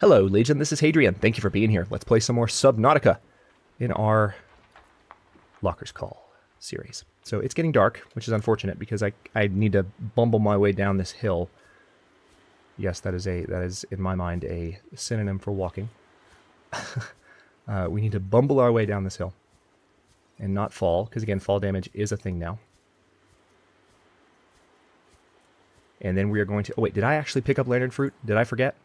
Hello, Legion. This is Hadrian. Thank you for being here. Let's play some more Subnautica in our Locker's Call series. So it's getting dark, which is unfortunate because I need to bumble my way down this hill. Yes, that is in my mind a synonym for walking. We need to bumble our way down this hill and not fall, because again, fall damage is a thing now. And then we are going to... Oh wait, did I actually pick up lantern fruit? Did I forget?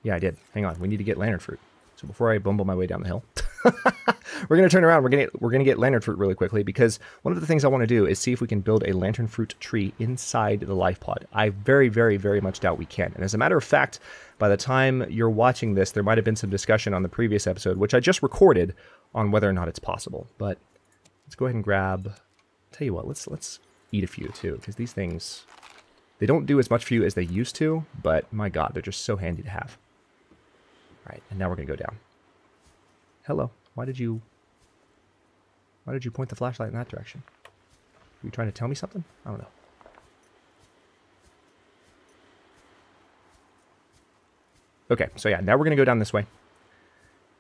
Yeah, I did. Hang on. We need to get lantern fruit. So before I bumble my way down the hill, we're going to turn around. We're going to get lantern fruit really quickly, because one of the things I want to do is see if we can build a lantern fruit tree inside the life pod. I very, very, very much doubt we can. And as a matter of fact, by the time you're watching this, there might have been some discussion on the previous episode, which I just recorded, on whether or not it's possible. But let's go ahead and grab... Tell you what, let's eat a few too, because these things, they don't do as much for you as they used to, but my God, they're just so handy to have. All right, and now we're going to go down. Hello. Why did you point the flashlight in that direction? Were you trying to tell me something? I don't know. Okay, so yeah, now we're going to go down this way.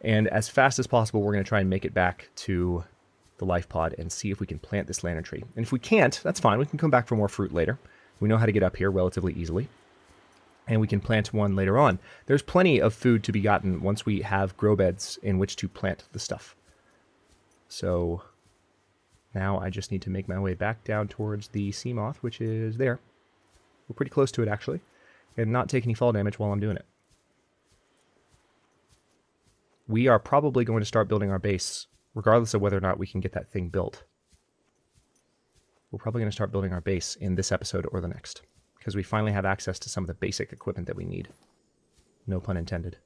And as fast as possible, we're going to try and make it back to the life pod and see if we can plant this lantern tree. And if we can't, that's fine. We can come back for more fruit later. We know how to get up here relatively easily. And we can plant one later on. There's plenty of food to be gotten once we have grow beds in which to plant the stuff. So now I just need to make my way back down towards the sea moth, which is there. We're pretty close to it, actually, and not take any fall damage while I'm doing it. We are probably going to start building our base, regardless of whether or not we can get that thing built. We're probably going to start building our base in this episode or the next, because we finally have access to some of the basic equipment that we need. No pun intended.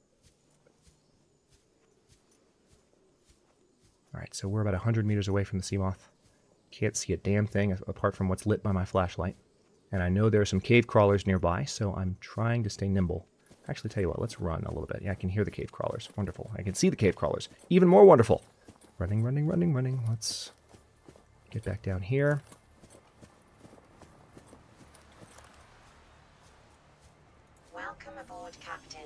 Alright, so we're about 100 meters away from the sea moth. Can't see a damn thing apart from what's lit by my flashlight. And I know there are some cave crawlers nearby, so I'm trying to stay nimble. Actually, tell you what, let's run a little bit. Yeah, I can hear the cave crawlers. Wonderful. I can see the cave crawlers. Even more wonderful. Running, running, running, running. Let's get back down here. Captain.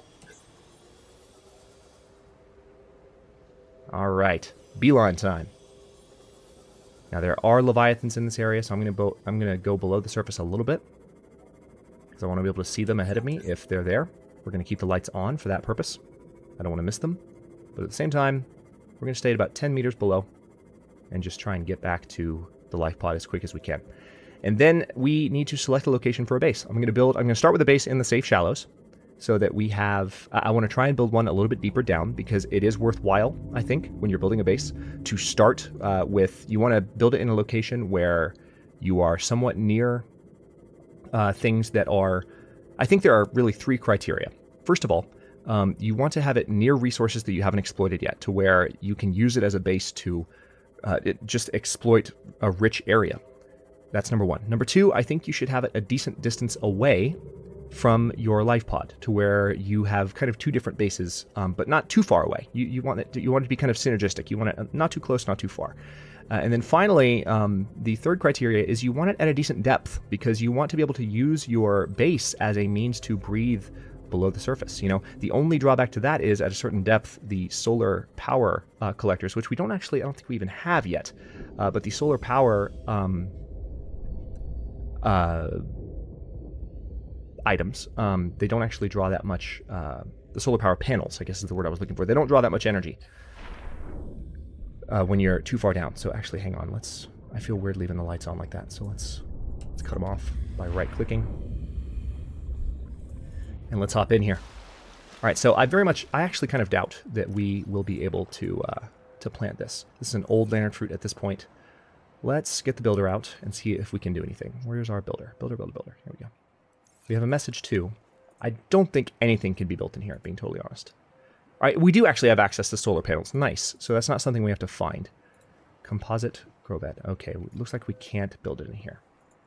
All right, beeline time. Now there are leviathans in this area, so I'm going to go below the surface a little bit, because I want to be able to see them ahead of me if they're there. We're going to keep the lights on for that purpose. I don't want to miss them, but at the same time, we're going to stay at about 10 meters below and just try and get back to the life pod as quick as we can. And then we need to select a location for a base. I'm going to start with a base in the safe shallows, so that we have... I want to try and build one a little bit deeper down, because it is worthwhile, I think, when you're building a base, to start with... You want to build it in a location where you are somewhat near things that are... I think there are really three criteria. First of all, you want to have it near resources that you haven't exploited yet, to where you can use it as a base to just exploit a rich area. That's number one. Number two, I think you should have it a decent distance away from your life pod, to where you have kind of two different bases, but not too far away. You want it to be kind of synergistic. You want it not too close, not too far. And then finally, the third criteria is you want it at a decent depth, because you want to be able to use your base as a means to breathe below the surface. You know, the only drawback to that is at a certain depth, the solar power collectors, which I don't think we even have yet, but the solar power items, they don't actually draw that much, the solar power panels, I guess is the word I was looking for. They don't draw that much energy when you're too far down. So actually, hang on, I feel weird leaving the lights on like that, so let's cut them off by right-clicking. And let's hop in here. All right, so I actually kind of doubt that we will be able to plant this. This is an old lantern fruit at this point. Let's get the builder out and see if we can do anything. Where's our builder? Builder. Here we go. We have a message too. I don't think anything can be built in here, being totally honest. All right, we do actually have access to solar panels. Nice. So that's not something we have to find. Composite grow bed. Okay, looks like we can't build it in here.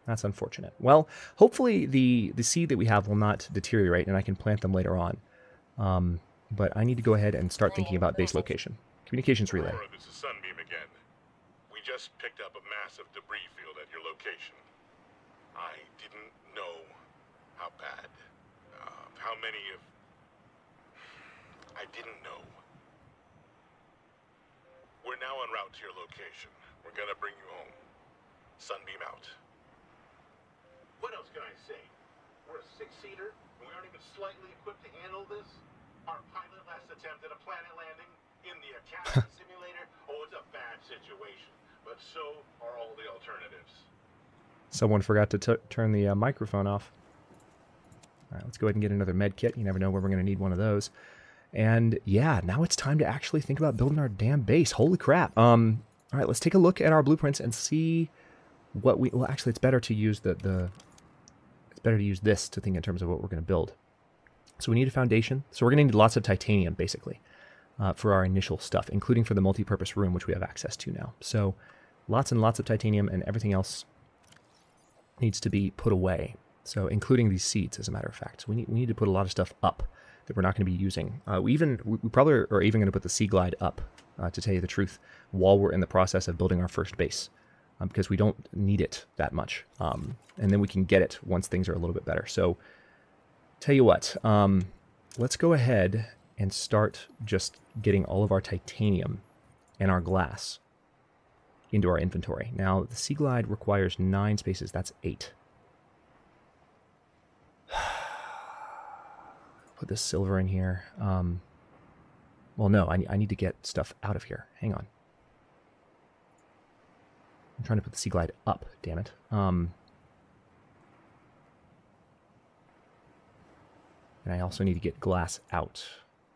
That's unfortunate. Well, hopefully the seed that we have will not deteriorate and I can plant them later on. But I need to go ahead and start thinking about base location. Communications relay. Aurora, this is Sunbeam again. We just picked up a massive debris field at your location. I didn't know how bad, how many of... didn't know. We're now en route to your location. We're gonna bring you home. Sunbeam out. What else can I say? We're a six-seater, and we aren't even slightly equipped to handle this. Our pilot last attempted a planet landing in the Academy simulator. Oh, it's a bad situation, but so are all the alternatives. Someone forgot to turn the microphone off. All right, let's go ahead and get another med kit. You never know when we're going to need one of those. And yeah, now it's time to actually think about building our damn base. Holy crap. All right, let's take a look at our blueprints and see what we... Well, actually, it's better to use it's better to use this to think in terms of what we're going to build. So we need a foundation. So we're going to need lots of titanium, basically, for our initial stuff, including for the multi-purpose room, which we have access to now. So lots and lots of titanium, and everything else needs to be put away. So including these seeds, as a matter of fact. So we need to put a lot of stuff up that we're not going to be using. We probably are even going to put the Sea Glide up, to tell you the truth, while we're in the process of building our first base, because we don't need it that much. And then we can get it once things are a little bit better. So tell you what, let's go ahead and start just getting all of our titanium and our glass into our inventory. Now, the Sea Glide requires 9 spaces. That's 8. Put this silver in here. Well, no, I need to get stuff out of here. Hang on. I'm trying to put the Sea Glide up, damn it. And I also need to get glass out.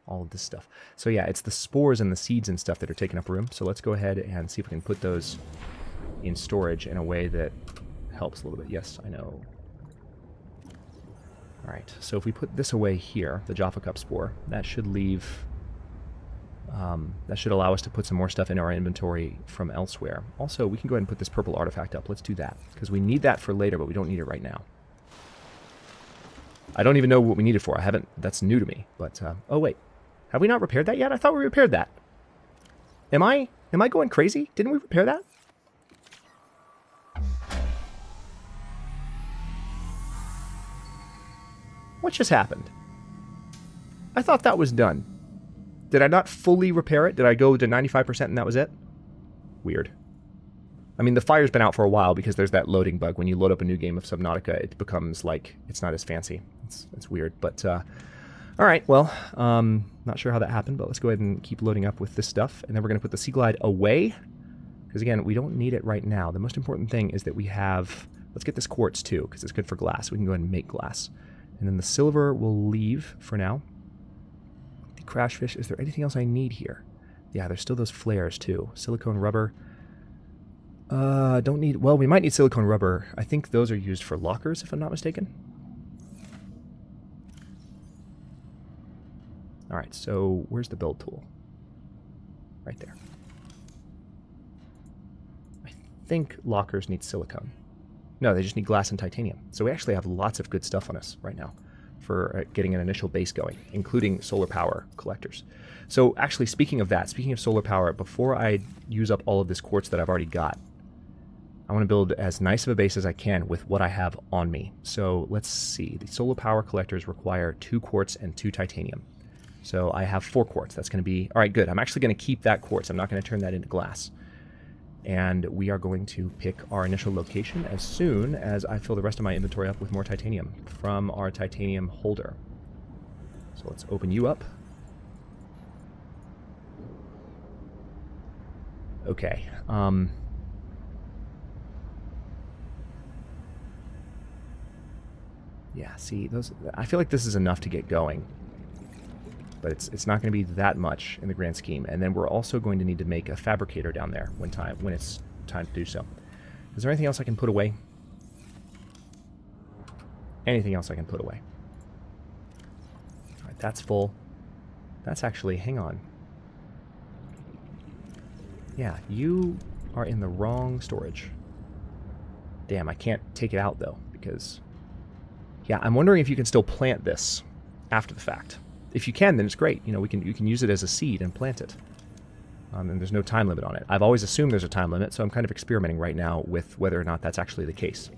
All of this stuff. So yeah, it's the spores and the seeds and stuff that are taking up room. So let's go ahead and see if we can put those in storage in a way that helps a little bit. Yes, I know. All right, so if we put this away here, the Jaffa Cup spore, that should leave... that should allow us to put some more stuff in our inventory from elsewhere. Also, we can go ahead and put this purple artifact up. Let's do that, because we need that for later, but we don't need it right now. I don't even know what we need it for. I haven't... That's new to me, but... oh, wait. Have we not repaired that yet? I thought we repaired that. Am I going crazy? Didn't we repair that? What just happened? I thought that was done. Did I not fully repair it? Did I go to 95% and that was it? Weird. I mean, the fire's been out for a while because there's that loading bug. When you load up a new game of Subnautica, it becomes like, it's not as fancy. It's weird, but all right, well, not sure how that happened, but let's go ahead and keep loading up with this stuff, and then we're going to put the Sea Glide away, because again, we don't need it right now. The most important thing is that we have, let's get this quartz too, because it's good for glass. We can go ahead and make glass. And then the silver will leave for now. The crash fish, is there anything else I need here? Yeah, there's still those flares too. Silicone rubber. Don't need, well, we might need silicone rubber. I think those are used for lockers, if I'm not mistaken. All right, so where's the build tool? Right there. I think lockers need silicone. No, they just need glass and titanium. So we actually have lots of good stuff on us right now for getting an initial base going, including solar power collectors. So actually, speaking of that, speaking of solar power, before I use up all of this quartz that I've already got, I want to build as nice of a base as I can with what I have on me. So let's see. The solar power collectors require 2 quartz and 2 titanium. So I have 4 quartz. That's going to be... All right, good. I'm actually going to keep that quartz. I'm not going to turn that into glass. And we are going to pick our initial location as soon as I fill the rest of my inventory up with more titanium from our titanium holder. So let's open you up. Okay. Yeah, see, those... I feel like this is enough to get going. But it's not going to be that much in the grand scheme. And then we're also going to need to make a fabricator down there when it's time to do so. Is there anything else I can put away? Anything else I can put away? All right, that's full. That's actually, hang on. Yeah, you are in the wrong storage. Damn, I can't take it out though, because... Yeah, I'm wondering if you can still plant this after the fact. If you can, then it's great. You know, you can use it as a seed and plant it. And there's no time limit on it. I've always assumed there's a time limit, so I'm kind of experimenting right now with whether or not that's actually the case.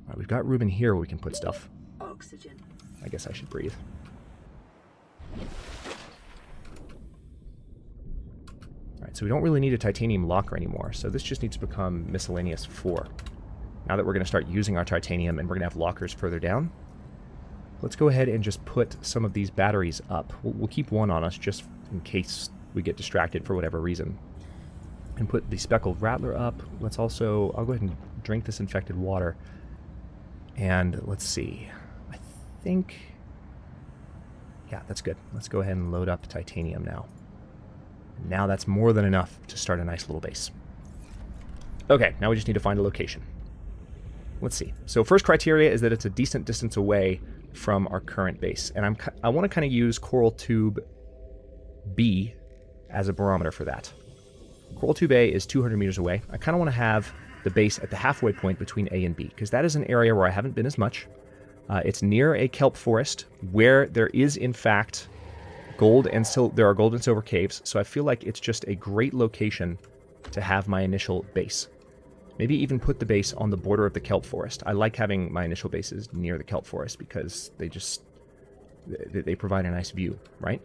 All right, we've got room in here where we can put stuff. Oxygen. I guess I should breathe. So we don't really need a titanium locker anymore. So this just needs to become miscellaneous 4. Now that we're going to start using our titanium and we're going to have lockers further down, let's go ahead and just put some of these batteries up. We'll keep one on us just in case we get distracted for whatever reason. And put the speckled rattler up. Let's also, I'll go ahead and drink this infected water. And let's see. I think, yeah, that's good. Let's go ahead and load up titanium now. Now that's more than enough to start a nice little base. Okay, now we just need to find a location. Let's see. So first criteria is that it's a decent distance away from our current base. And I want to kind of use Coral Tube B as a barometer for that. Coral Tube A is 200 meters away. I kind of want to have the base at the halfway point between A and B, because that is an area where I haven't been as much. It's near a kelp forest where there is, in fact, gold and there are gold and silver caves, so I feel like it's just a great location to have my initial base. Maybe even put the base on the border of the kelp forest. I like having my initial bases near the kelp forest because they provide a nice view, right?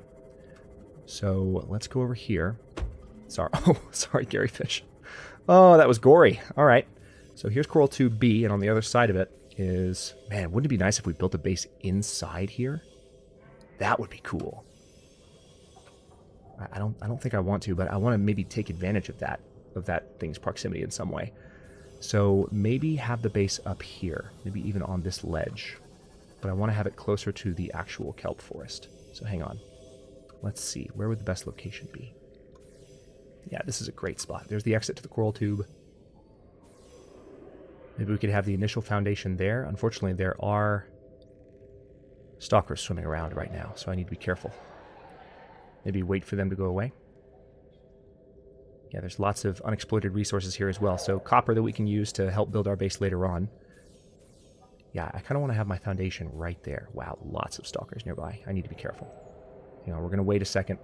So let's go over here. Sorry, Gary Fish. Oh, that was gory. All right. So here's Coral Tube B, and on the other side of it is, man, wouldn't it be nice if we built a base inside here? That would be cool. I don't think I want to, but I want to maybe take advantage of that thing's proximity in some way. So maybe have the base up here, maybe even on this ledge. But I want to have it closer to the actual kelp forest. So hang on. Let's see, where would the best location be? Yeah, this is a great spot. There's the exit to the Coral Tube. Maybe we could have the initial foundation there. Unfortunately, there are stalkers swimming around right now, so I need to be careful. Maybe wait for them to go away. Yeah, there's lots of unexploited resources here as well. So copper that we can use to help build our base later on. Yeah, I kind of want to have my foundation right there. Wow, lots of stalkers nearby. I need to be careful. You know, we're going to wait a second.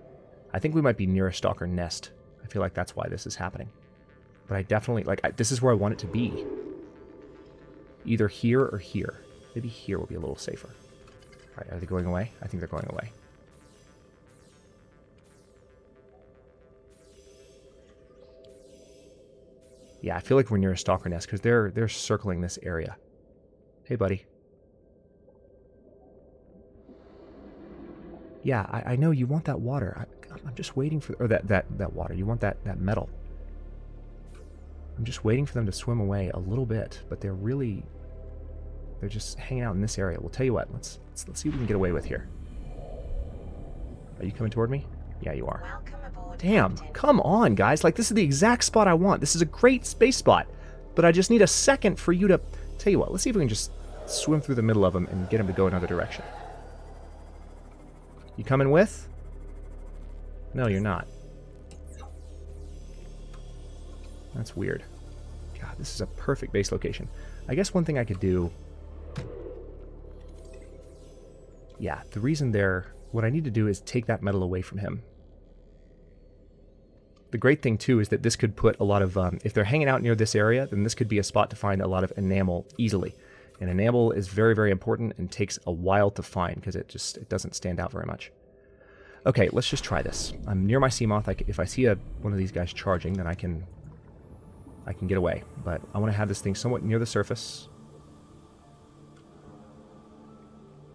I think we might be near a stalker nest. I feel like that's why this is happening. But I definitely, this is where I want it to be. Either here or here. Maybe here will be a little safer. All right, are they going away? I think they're going away. Yeah, I feel like we're near a stalker nest because they're circling this area. Hey, buddy. Yeah, I know you want that water. I'm just waiting for... Or that water. You want that metal. I'm just waiting for them to swim away a little bit, but they're just hanging out in this area. We'll tell you what. Let's see what we can get away with here. Are you coming toward me? Yeah, you are. Welcome aboard, Damn, Captain. come on, guys. Like, this is the exact spot I want. This is a great space spot. But I just need a second for you to... Tell you what, let's see if we can just swim through the middle of them and get them to go another direction. You coming with? No, you're not. That's weird. God, this is a perfect base location. I guess one thing I could do... Yeah, the reason what I need to do is take that metal away from him. The great thing, too, is that this could put a lot of... if they're hanging out near this area, then this could be a spot to find a lot of enamel easily. And enamel is very, very important and takes a while to find because it doesn't stand out very much. Okay, let's just try this. I'm near my Seamoth. If I see one of these guys charging, then I can get away. But I want to have this thing somewhat near the surface.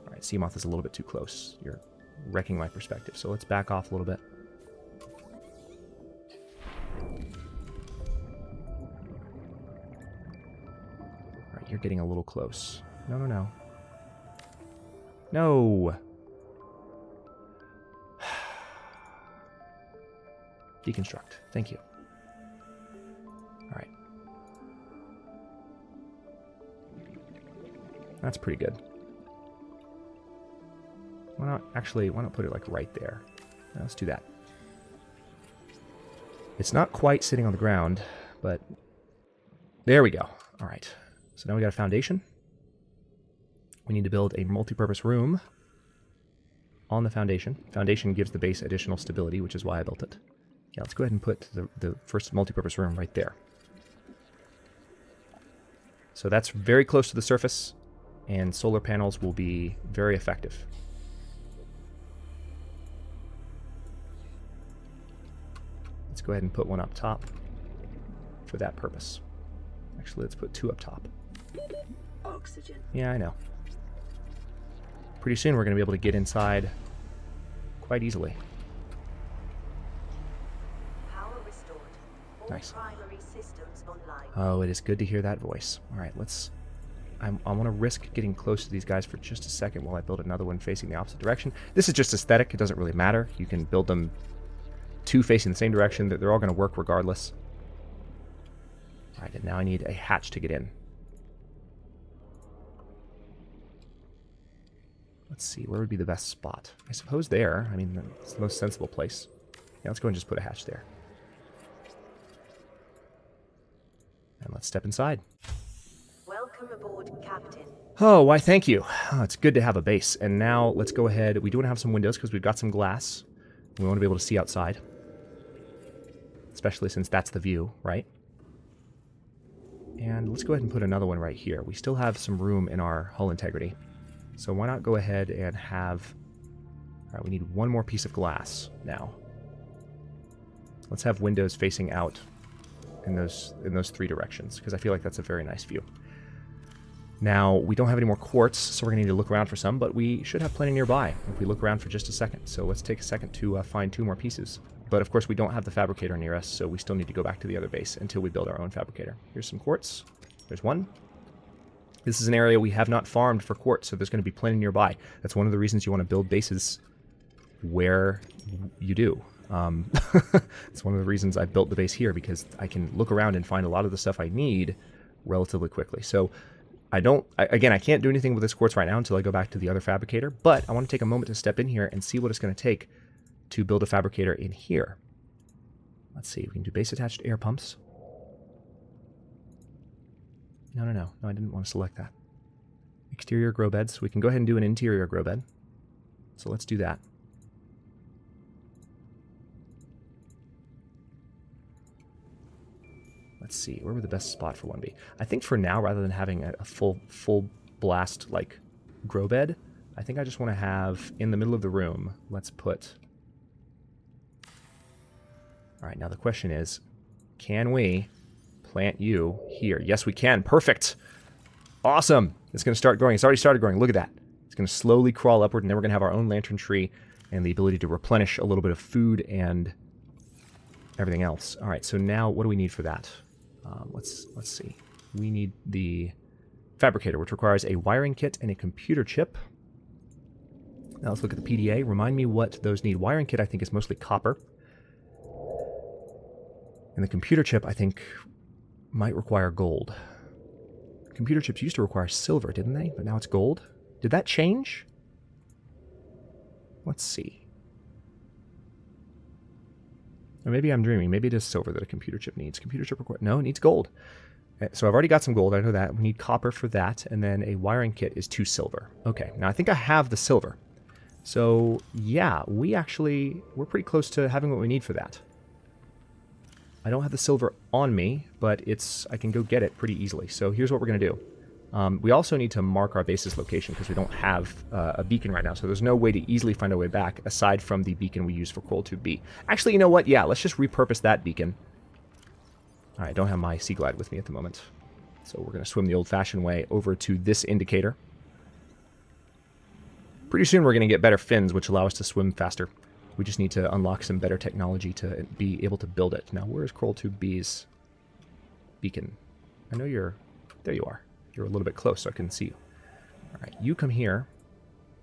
All right, Seamoth is a little bit too close. You're wrecking my perspective. So let's back off a little bit. All right, you're getting a little close. No, no, no. No! Deconstruct. Thank you. All right. That's pretty good. Why not put it like right there? Let's do that. It's not quite sitting on the ground, but there we go. All right. So now we got a foundation. We need to build a multi-purpose room on the foundation. Foundation gives the base additional stability, which is why I built it. Yeah, let's go ahead and put the first multi-purpose room right there. So that's very close to the surface, and solar panels will be very effective. Let's Let's go ahead and put one up top for that purpose. Actually, let's put 2 up top. Oxygen. Yeah, I know. Pretty soon we're going to be able to get inside quite easily. Power restored. All Nice. primary systems online. Oh, it is good to hear that voice. All right, let's... I want to risk getting close to these guys for just a second while I build another one facing the opposite direction. This is just aesthetic. It doesn't really matter. You can build them 2 facing the same direction. They're all going to work regardless. All right, and now I need a hatch to get in. Let's see, where would be the best spot? I suppose there. I mean, it's the most sensible place. Yeah, let's go and just put a hatch there. And let's step inside. Welcome aboard, Captain. Oh, why thank you. Oh, it's good to have a base. And now let's go ahead. We do want to have some windows because we've got some glass. We want to be able to see outside. Especially since that's the view, right? And let's go ahead and put another one right here. We still have some room in our hull integrity. So why not go ahead and have... Alright, we need one more piece of glass now. Let's have windows facing out in those 3 directions, because I feel like that's a very nice view. Now, we don't have any more quartz, so we're going to need to look around for some, but we should have plenty nearby if we look around for just a second. So let's take a second to find 2 more pieces. But of course, we don't have the fabricator near us, so we still need to go back to the other base until we build our own fabricator. Here's some quartz. There's one. This is an area we have not farmed for quartz, so there's going to be plenty nearby. That's one of the reasons you want to build bases where you do. It's one of the reasons I built the base here, because I can look around and find a lot of the stuff I need relatively quickly. So again, I can't do anything with this quartz right now until I go back to the other fabricator, but I want to take a moment to step in here and see what it's going to take to build a fabricator in here. Let's see, we can do base attached air pumps. No, I didn't want to select that. Exterior grow beds. We can go ahead and do an interior grow bed. So let's do that. Let's see, where would the best spot for one be? I think for now, rather than having a full blast like grow bed, I think I just want to have in the middle of the room, let's put... Alright, now the question is, can we plant you here? Yes, we can. Perfect! Awesome! It's going to start growing. It's already started growing. Look at that. It's going to slowly crawl upward, and then we're going to have our own lantern tree and the ability to replenish a little bit of food and everything else. Alright, so now what do we need for that? Let's see. We need the Fabricator, which requires a wiring kit and a computer chip. Now let's look at the PDA. Remind me what those need. Wiring kit, I think, is mostly copper. And the computer chip, I think, might require gold. Computer chips used to require silver, didn't they? But now it's gold. Did that change? Let's see. Or maybe I'm dreaming. Maybe it is silver that a computer chip needs. Computer chip requires... No, it needs gold. So I've already got some gold. I know that. We need copper for that. And then a wiring kit is 2 silver. Okay. Now I think I have the silver. So yeah, we're pretty close to having what we need for that. I don't have the silver on me, but I can go get it pretty easily. So here's what we're going to do. We also need to mark our base's location because we don't have a beacon right now. So there's no way to easily find our way back aside from the beacon we use for Coral Tube B. Actually, you know what? Yeah, let's just repurpose that beacon. All right, I don't have my Sea Glide with me at the moment. So we're going to swim the old-fashioned way over to this indicator. Pretty soon we're going to get better fins, which allow us to swim faster. We just need to unlock some better technology to be able to build it. Now, where is Coral Tube B's beacon? I know you're... There you are. You're a little bit close so I can see you. All right, you come here.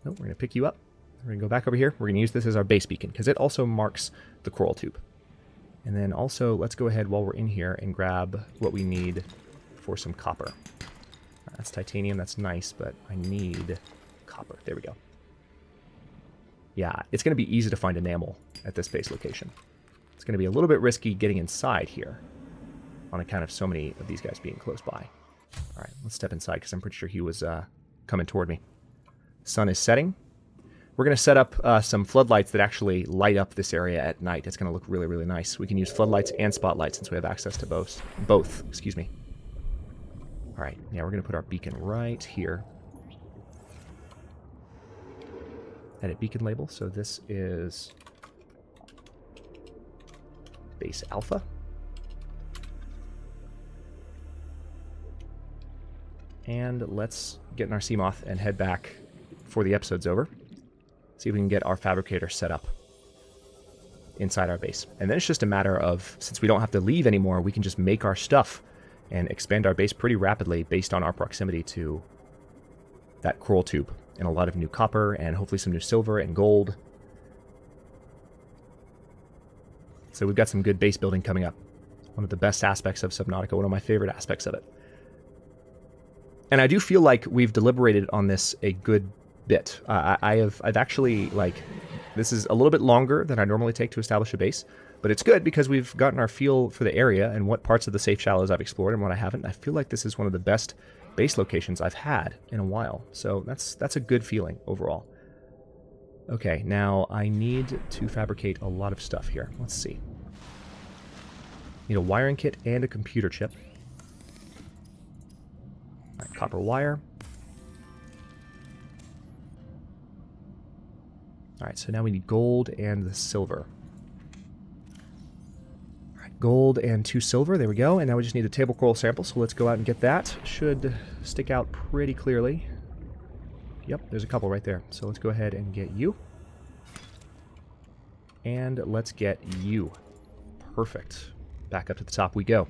No, we're going to pick you up. We're going to go back over here. We're going to use this as our base beacon because it also marks the coral tube. And then also, let's go ahead while we're in here and grab what we need for some copper. That's titanium. That's nice, but I need copper. There we go. Yeah, it's going to be easy to find enamel at this base location. It's going to be a little bit risky getting inside here on account of so many of these guys being close by. All right, let's step inside because I'm pretty sure he was coming toward me. Sun is setting. We're going to set up some floodlights that actually light up this area at night. It's going to look really, really nice. We can use floodlights and spotlights since we have access to both. Excuse me. All right, yeah, we're going to put our beacon right here. Edit beacon label. So this is base alpha. And let's get in our Seamoth and head back before the episode's over. See if we can get our Fabricator set up inside our base. And then it's just a matter of, since we don't have to leave anymore, we can just make our stuff and expand our base pretty rapidly based on our proximity to that coral tube. And a lot of new copper and hopefully some new silver and gold. So we've got some good base building coming up. One of the best aspects of Subnautica, one of my favorite aspects of it. And I do feel like we've deliberated on this a good bit. I've actually, like, this is a little bit longer than I normally take to establish a base, but it's good because we've gotten our feel for the area and what parts of the safe shallows I've explored and what I haven't. I feel like this is one of the best base locations I've had in a while, so that's a good feeling overall. Okay, now I need to fabricate a lot of stuff here. Let's see. Need a wiring kit and a computer chip. All right, copper wire. All right, so now we need gold and the silver. All right, gold and 2 silver, there we go. And now we just need a table coral sample, so let's go out and get that. Should stick out pretty clearly. Yep, there's a couple right there. So let's go ahead and get you. And let's get you. Perfect. Back up to the top we go.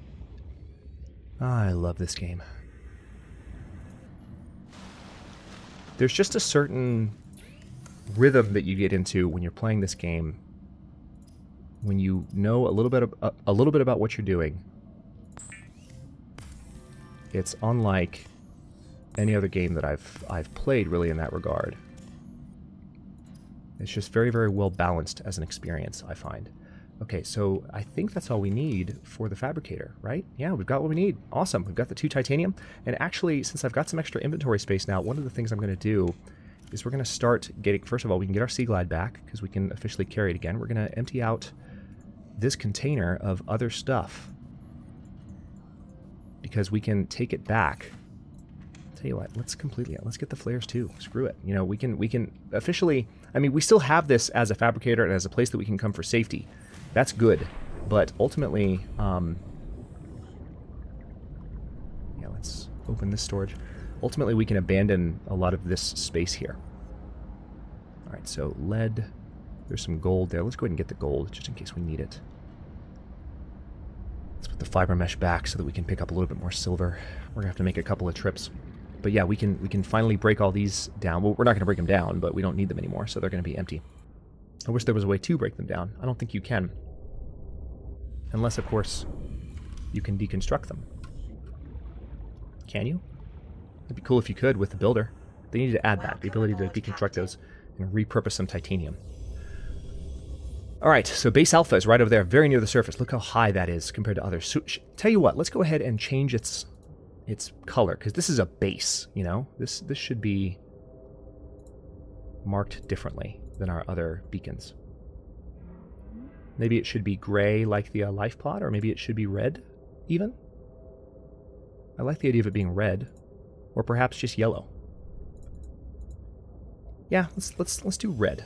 I love this game. There's just a certain rhythm that you get into when you're playing this game, when you know a little bit about what you're doing. It's unlike any other game that I've played really in that regard. It's just very, very well balanced as an experience, I find. Okay, so I think that's all we need for the Fabricator, right? Yeah, we've got what we need. Awesome. We've got the 2 titanium. And actually, since I've got some extra inventory space now, one of the things I'm going to do is we're going to start getting... First of all, we can get our Sea Glide back, because we can officially carry it again. We're going to empty out this container of other stuff, because we can take it back. Tell you what, let's get the flares too. Screw it. You know, we can officially... I mean, we still have this as a Fabricator and as a place that we can come for safety. That's good, but ultimately, yeah, let's open this storage. Ultimately, we can abandon a lot of this space here. All right, so lead. There's some gold there. Let's go ahead and get the gold, just in case we need it. Let's put the fiber mesh back so that we can pick up a little bit more silver. We're gonna have to make a couple of trips. But yeah, we can finally break all these down. Well, we're not gonna break them down, but we don't need them anymore, so they're gonna be empty. I wish there was a way to break them down. I don't think you can. Unless, of course, you can deconstruct them. Can you? It'd be cool if you could with the builder. They need to add that, the ability to deconstruct those and repurpose some titanium. Alright, so base alpha is right over there, very near the surface. Look how high that is compared to others. So, tell you what, let's go ahead and change its color, because this is a base, you know? This should be marked differently than our other beacons. Maybe it should be gray like the life pod, or maybe it should be red, even. I like the idea of it being red, or perhaps just yellow. Yeah, let's do red.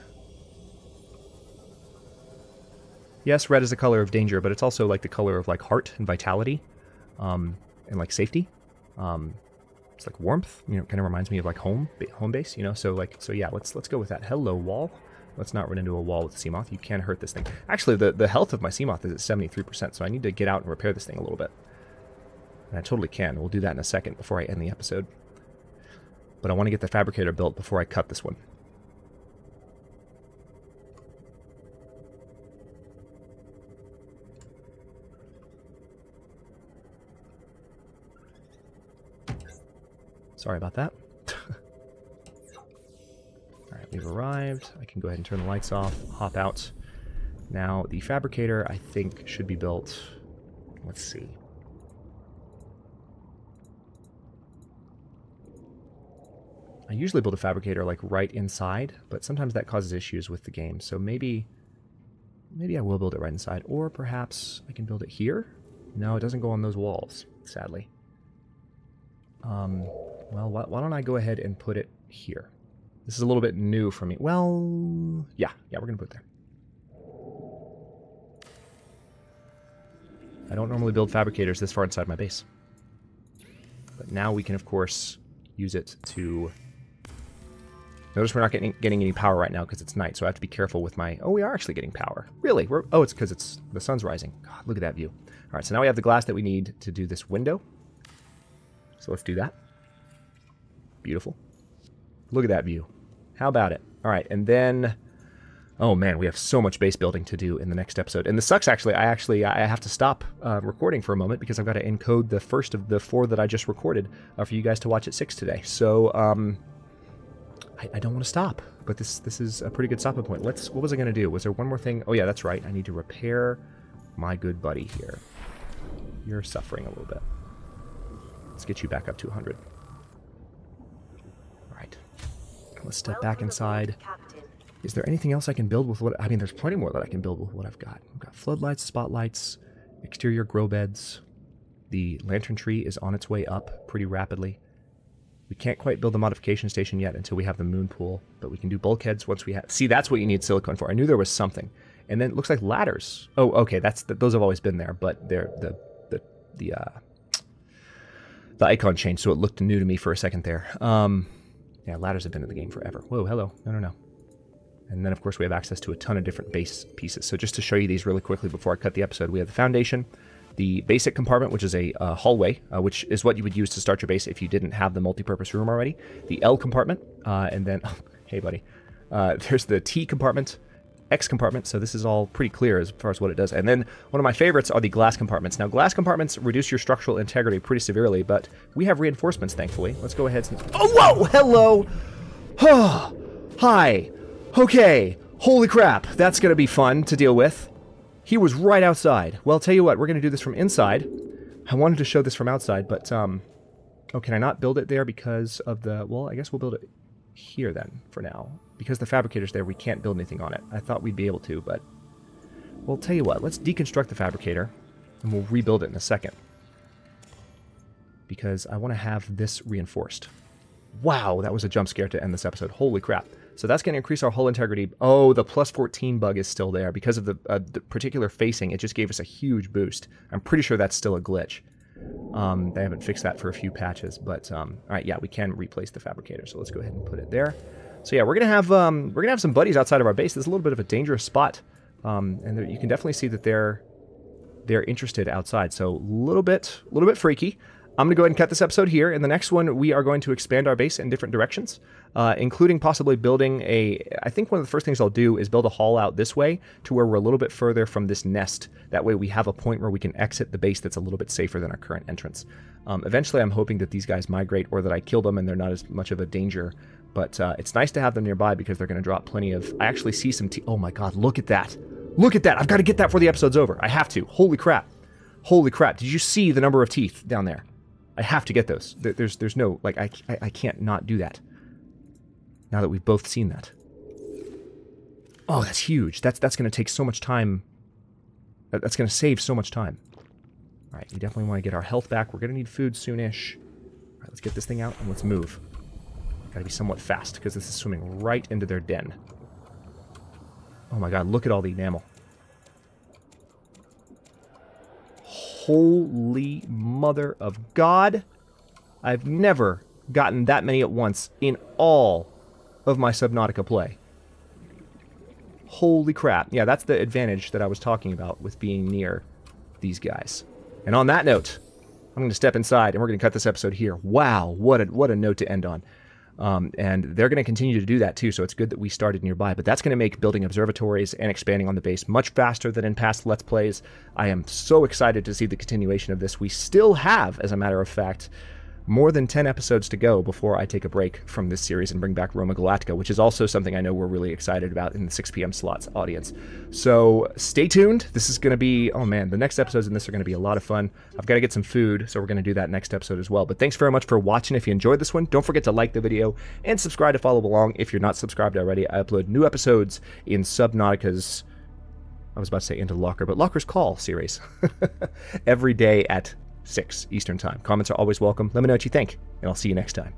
Yes, red is the color of danger, but it's also like the color of like heart and vitality, and like safety. It's like warmth, you know, kind of reminds me of like home base, you know. So yeah, let's go with that. Hello, wall. Let's not run into a wall with the Seamoth. You can hurt this thing. Actually, the health of my Seamoth is at 73%, so I need to get out and repair this thing a little bit. And I totally can. We'll do that in a second before I end the episode. But I want to get the Fabricator built before I cut this one. Sorry about that. Alright, we've arrived. I can go ahead and turn the lights off, hop out. Now, the Fabricator, I think, should be built... Let's see. I usually build a Fabricator, like, right inside, but sometimes that causes issues with the game. So maybe I will build it right inside. Or perhaps I can build it here? No, it doesn't go on those walls, sadly. Well, why don't I go ahead and put it here? This is a little bit new for me. Well, yeah, we're going to put it there. I don't normally build fabricators this far inside my base. But now we can, of course, use it to... Notice we're not getting any power right now because it's night, so I have to be careful with my... Oh, we are actually getting power. Really? Oh, it's because the sun's rising. God, look at that view. All right, so now we have the glass that we need to do this window. So let's do that. Beautiful. Look at that view. How about it? All right, and then... Oh, man, we have so much base building to do in the next episode. And this sucks, actually. I have to stop recording for a moment because I've got to encode the first of the 4 that I just recorded for you guys to watch at 6 today. So, I don't want to stop, but this is a pretty good stopping point. What was I going to do? Was there one more thing? Oh, yeah, that's right. I need to repair my good buddy here. You're suffering a little bit. Let's get you back up to 100. All right. Let's step back inside. Is there anything else I can build with what... I mean, there's plenty more that I can build with what I've got. I've got floodlights, spotlights, exterior grow beds. The lantern tree is on its way up pretty rapidly. We can't quite build the modification station yet until we have the moon pool, but we can do bulkheads once we have... See, that's what you need silicone for. I knew there was something. And then it looks like ladders. Oh, okay, those have always been there, but they're the icon changed, so it looked new to me for a second there. Yeah, ladders have been in the game forever. Whoa, hello. No. And then, of course, we have access to a ton of different base pieces. So just to show you these really quickly before I cut the episode, we have the foundation, the basic compartment, which is a hallway, which is what you would use to start your base if you didn't have the multi-purpose room already. The L compartment, and then, oh, hey, buddy. There's the T compartment, X compartment, so this is all pretty clear as far as what it does. And then one of my favorites are the glass compartments. Now, glass compartments reduce your structural integrity pretty severely, but we have reinforcements, thankfully. Let's go ahead and... Oh, whoa! Hello! Oh, hi! Okay, holy crap, that's going to be fun to deal with. He was right outside. Well, I'll tell you what, we're going to do this from inside. I wanted to show this from outside, but, oh, can I not build it there because of the... Well, I guess we'll build it here then, for now. Because the Fabricator's there, we can't build anything on it. I thought we'd be able to, but... Well, I'll tell you what, let's deconstruct the Fabricator, and we'll rebuild it in a second. Because I want to have this reinforced. Wow, that was a jump scare to end this episode. Holy crap. So that's going to increase our hull integrity. Oh, the plus 14 bug is still there. Because of the particular facing, it just gave us a huge boost. I'm pretty sure that's still a glitch. They haven't fixed that for a few patches. But, all right, yeah, we can replace the Fabricator. So let's go ahead and put it there. So yeah, we're going to have some buddies outside of our base. This is a little bit of a dangerous spot. And you can definitely see that they're interested outside. So a little bit freaky. I'm going to go ahead and cut this episode here. In the next one, we are going to expand our base in different directions, including possibly building I think one of the first things I'll do is build a hall out this way to where we're a little bit further from this nest. That way we have a point where we can exit the base that's a little bit safer than our current entrance. Eventually, I'm hoping that these guys migrate or that I kill them and they're not as much of a danger. But it's nice to have them nearby because they're going to drop plenty of... I actually see some... Oh my god, look at that. Look at that. I've got to get that before the episode's over. I have to. Holy crap. Holy crap. Did you see the number of teeth down there? I have to get those. There's no... Like, I can't not do that. Now that we've both seen that. Oh, that's huge. That's going to take so much time. That's going to save so much time. All right, we definitely want to get our health back. We're going to need food soonish. All right, let's get this thing out and let's move. Got to be somewhat fast because this is swimming right into their den. Oh my god, look at all the enamel. Holy mother of God. I've never gotten that many at once in all of my Subnautica play. Holy crap. Yeah, that's the advantage that I was talking about with being near these guys. And on that note, I'm going to step inside and we're going to cut this episode here. Wow, what a note to end on. And they're going to continue to do that too, so it's good that we started nearby. But that's going to make building observatories and expanding on the base much faster than in past Let's Plays. I am so excited to see the continuation of this. We still have, as a matter of fact, more than 10 episodes to go before I take a break from this series and bring back Roma Galactica, which is also something I know we're really excited about in the 6 p.m. slots audience. So stay tuned. This is going to be, oh man, the next episodes in this are going to be a lot of fun. I've got to get some food, so we're going to do that next episode as well. But thanks very much for watching. If you enjoyed this one, don't forget to like the video and subscribe to follow along. If you're not subscribed already, I upload new episodes in Subnautica's, I was about to say Into the Locker, but Locker's Call series every day at 6 Eastern Time. Comments are always welcome. Let me know what you think, and I'll see you next time.